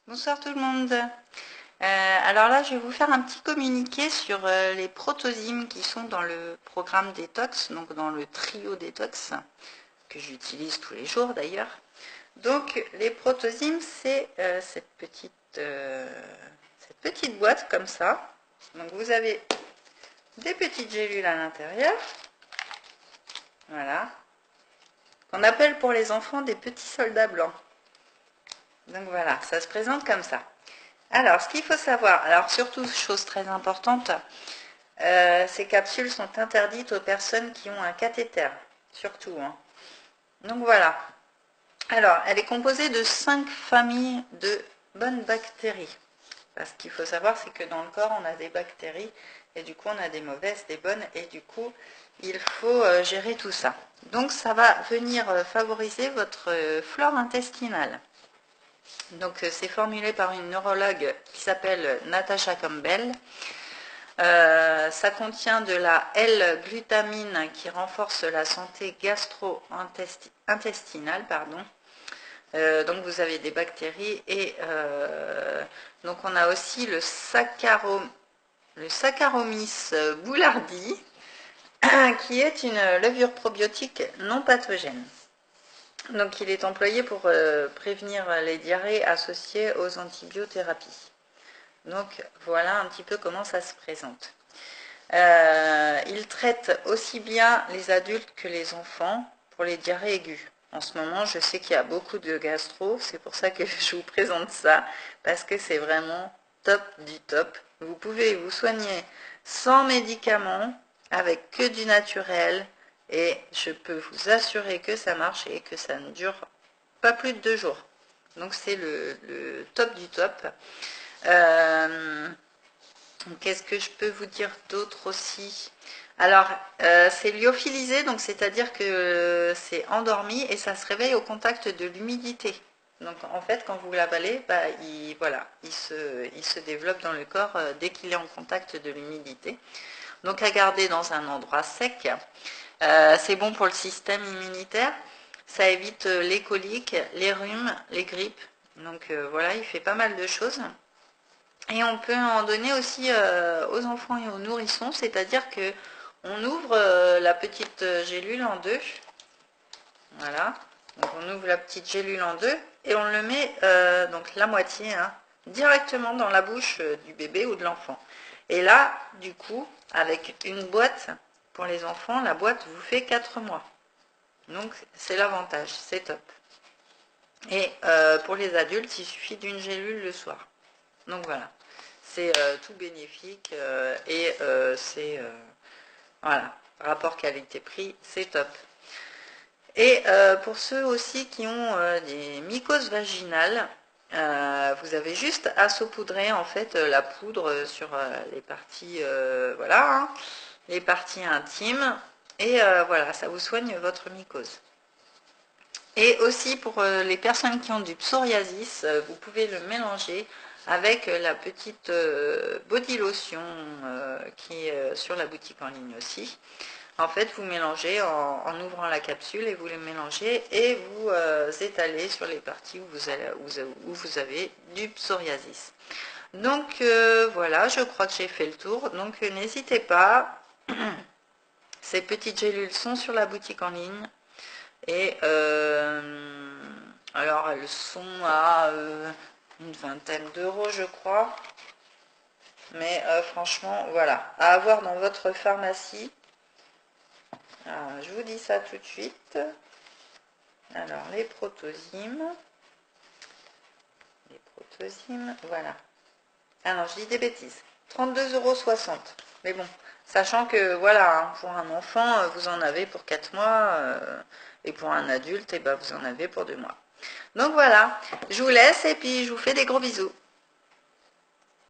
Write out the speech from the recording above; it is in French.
Bonsoir tout le monde. Alors là, je vais vous faire un petit communiqué sur les protozymes qui sont dans le programme détox, donc dans le trio détox, que j'utilise tous les jours d'ailleurs. Donc les protozymes, c'est cette petite boîte comme ça. Donc vous avez des petites gélules à l'intérieur, voilà, qu'on appelle pour les enfants des petits soldats blancs. Donc voilà, ça se présente comme ça. Alors, ce qu'il faut savoir, alors surtout, chose très importante, ces capsules sont interdites aux personnes qui ont un cathéter, surtout, hein. Donc voilà. Alors, elle est composée de 5 familles de bonnes bactéries. Parce qu'il faut savoir, c'est que dans le corps, on a des bactéries, et du coup, on a des mauvaises, des bonnes, et du coup, il faut gérer tout ça. Donc, ça va venir favoriser votre flore intestinale. Donc, c'est formulé par une neurologue qui s'appelle Natasha Campbell. Ça contient de la L-glutamine qui renforce la santé gastro-intestinale, donc vous avez des bactéries et donc on a aussi le Saccharomyces boulardii qui est une levure probiotique non pathogène. Donc il est employé pour prévenir les diarrhées associées aux antibiothérapies. Donc voilà un petit peu comment ça se présente. Il traite aussi bien les adultes que les enfants pour les diarrhées aiguës. En ce moment, je sais qu'il y a beaucoup de gastro, c'est pour ça que je vous présente ça, parce que c'est vraiment top du top. Vous pouvez vous soigner sans médicaments, avec que du naturel, et je peux vous assurer que ça marche et que ça ne dure pas plus de 2 jours. Donc c'est le top du top. Qu'est-ce que je peux vous dire d'autre aussi? Alors, c'est lyophilisé, donc c'est-à-dire que c'est endormi et ça se réveille au contact de l'humidité. Donc en fait, quand vous l'avalez, bah, il se développe dans le corps dès qu'il est en contact de l'humidité. Donc à garder dans un endroit sec. C'est bon pour le système immunitaire. Ça évite les coliques, les rhumes, les grippes. Donc voilà, il fait pas mal de choses. Et on peut en donner aussi aux enfants et aux nourrissons, c'est-à-dire que on ouvre la petite gélule en deux. Voilà. Donc on ouvre la petite gélule en deux et on le met, donc la moitié, hein, directement dans la bouche du bébé ou de l'enfant. Et là, du coup, avec une boîte pour les enfants, la boîte vous fait 4 mois. Donc c'est l'avantage, c'est top. Et pour les adultes, il suffit d'une gélule le soir. Donc voilà. C'est tout bénéfique et c'est voilà, rapport qualité-prix, c'est top. Et pour ceux aussi qui ont des mycoses vaginales, vous avez juste à saupoudrer en fait la poudre sur les parties, voilà, hein, les parties intimes, et voilà, ça vous soigne votre mycose. Et aussi pour les personnes qui ont du psoriasis, vous pouvez le mélanger avec la petite body lotion qui est sur la boutique en ligne aussi. En fait, vous mélangez en ouvrant la capsule et vous les mélangez et vous étalez sur les parties où vous avez du psoriasis. Donc voilà, je crois que j'ai fait le tour. Donc n'hésitez pas, ces petites gélules sont sur la boutique en ligne. Et alors elles sont à une vingtaine d'euros je crois. Mais franchement, voilà, à avoir dans votre pharmacie. Alors, je vous dis ça tout de suite. Alors, les protozymes. Voilà. Ah non, je dis des bêtises. 32,60 €. Mais bon, sachant que, voilà, hein, pour un enfant, vous en avez pour 4 mois. Et pour un adulte, et ben, vous en avez pour 2 mois. Donc voilà, je vous laisse et puis je vous fais des gros bisous.